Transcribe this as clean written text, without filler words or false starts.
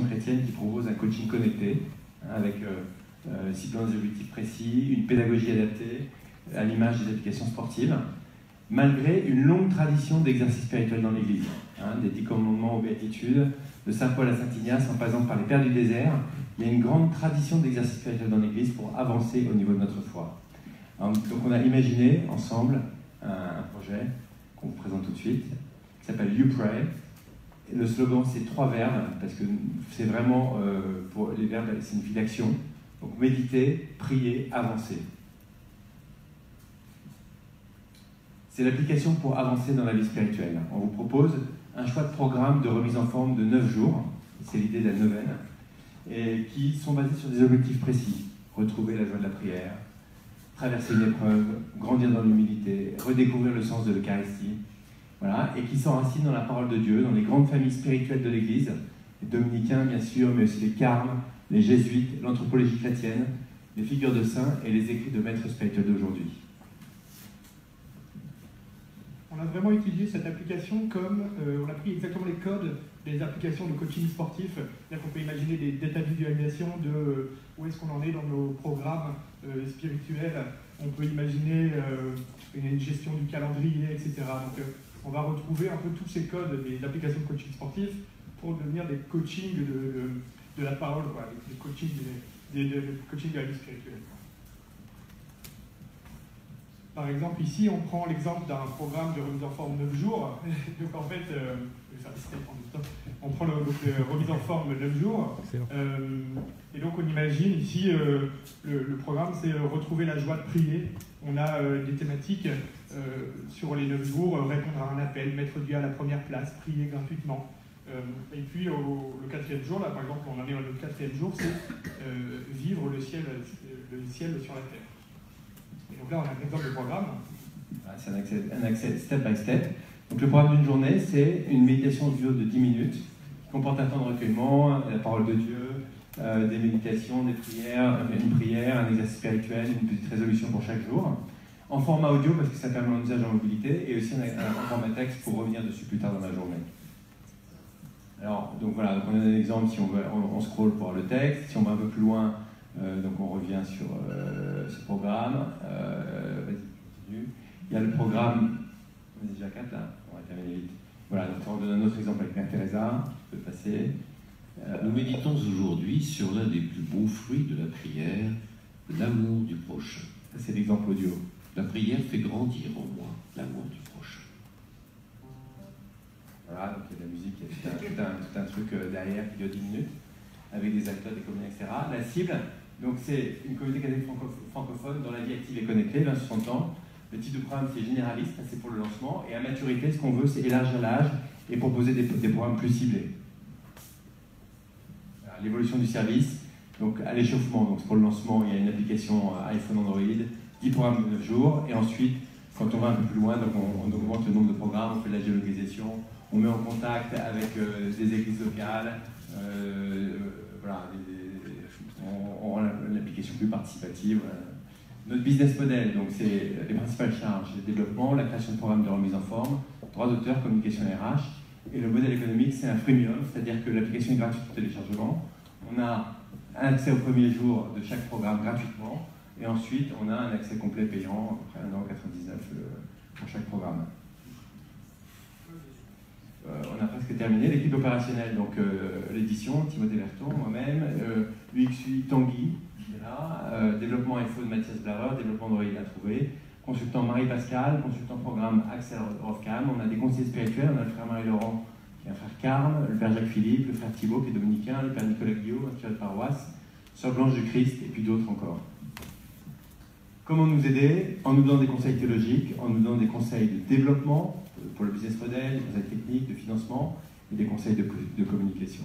chrétienne qui propose un coaching connecté, avec ciblant des objectifs précis, une pédagogie adaptée à l'image des applications sportives, malgré une longue tradition d'exercice spirituel dans l'Église, des 10 commandements aux béatitudes, de Saint Paul à Saint Ignace, en passant par les pères du désert. Il y a une grande tradition d'exercice spirituel dans l'Église pour avancer au niveau de notre foi. Alors, donc on a imaginé ensemble un projet qu'on vous présente tout de suite, qui s'appelle You Pray. Et le slogan, c'est 3 verbes, parce que c'est vraiment, pour les verbes, c'est une file d'action. Donc méditer, prier, avancer. C'est l'application pour avancer dans la vie spirituelle. On vous propose un choix de programme de remise en forme de 9 jours, c'est l'idée de la neuvaine, et qui sont basés sur des objectifs précis. Retrouver la joie de la prière, traverser une épreuve, grandir dans l'humilité, redécouvrir le sens de l'Eucharistie, voilà, et qui s'enracinent dans la parole de Dieu, dans les grandes familles spirituelles de l'Église, les dominicains bien sûr, mais aussi les carmes, les jésuites, l'anthropologie chrétienne, les figures de saints et les écrits de maîtres spirituels d'aujourd'hui. On a vraiment utilisé cette application comme, on a pris exactement les codes des applications de coaching sportif. C'est-à-dire qu'on peut imaginer des data visualisations de où est-ce qu'on en est dans nos programmes spirituels. On peut imaginer une gestion du calendrier, etc. Donc on va retrouver un peu tous ces codes des applications de coaching sportif pour devenir des coachings de la parole, quoi, des coachings de coaching de la vie spirituelle. Par exemple, ici, on prend l'exemple d'un programme de remise en forme 9 jours. Donc, en fait, on prend remise en forme 9 jours. Et donc, on imagine ici, le programme, c'est retrouver la joie de prier. On a des thématiques sur les 9 jours, répondre à un appel, mettre Dieu à la première place, prier gratuitement. Et puis, le 4e jour, là, par exemple, on en est au 4e jour, c'est vivre le ciel sur la terre. Et donc là, on a un exemple de programme. C'est un accès step by step. Donc le programme d'une journée, c'est une méditation audio de 10 minutes qui comporte un temps de recueillement, la parole de Dieu, des méditations, des prières, une prière, un exercice spirituel, une petite résolution pour chaque jour. En format audio, parce que ça permet un usage en mobilité, et aussi un format texte pour revenir dessus plus tard dans la journée. Alors, donc voilà, donc on a un exemple, si on scroll pour voir le texte, si on va un peu plus loin, donc on revient sur ce programme. Vas-y, continue. Il y a le programme. On est déjà 4 là, on va terminer vite. Voilà, donc on donne un autre exemple avec Mère Teresa. Tu peux passer. Nous méditons aujourd'hui sur l'un des plus beaux fruits de la prière, l'amour du prochain. Ça, c'est l'exemple audio. La prière fait grandir en moi l'amour du prochain. Voilà, donc il y a de la musique, il y a tout un truc derrière qui dure 10 minutes, avec des acteurs, des comédiens, etc. La cible, donc c'est une communauté catholique francophone dans la vie active et connectée, 20-60 ans. Le type de programme, c'est généraliste, c'est pour le lancement. Et à maturité, ce qu'on veut, c'est élargir l'âge et proposer des programmes plus ciblés. L'évolution du service, donc à l'échauffement, donc pour le lancement, il y a une application iPhone Android, 10 programmes de 9 jours. Et ensuite, quand on va un peu plus loin, donc on augmente le nombre de programmes, on fait de la géolocalisation, on met en contact avec des églises locales, voilà, on rend l'application plus participative. Notre business model, donc c'est les principales charges, le développement, la création de programmes de remise en forme, droits d'auteur, communication RH, et le modèle économique, c'est un freemium, c'est-à-dire que l'application est gratuite de téléchargement. On a un accès au premier jour de chaque programme gratuitement, et ensuite on a un accès complet payant, à peu près 1,99 € pour chaque programme. On a presque terminé. L'équipe opérationnelle, donc l'édition, Timothée Verton, moi-même, UXUI Tanguy, développement iPhone Mathias Blarer, développement Android à trouver, consultant Marie-Pascal, consultant programme Axel Rofcam, on a des conseillers spirituels, on a le frère Marie-Laurent qui est un frère Carme, le père Jacques-Philippe, le frère Thibault qui est dominicain, le père Nicolas Guillaume, un curé de paroisse, sœur Blanche du Christ et puis d'autres encore. Comment nous aider? En nous donnant des conseils théologiques, en nous donnant des conseils de développement pour le business model, des conseils techniques, de financement et des conseils de communication.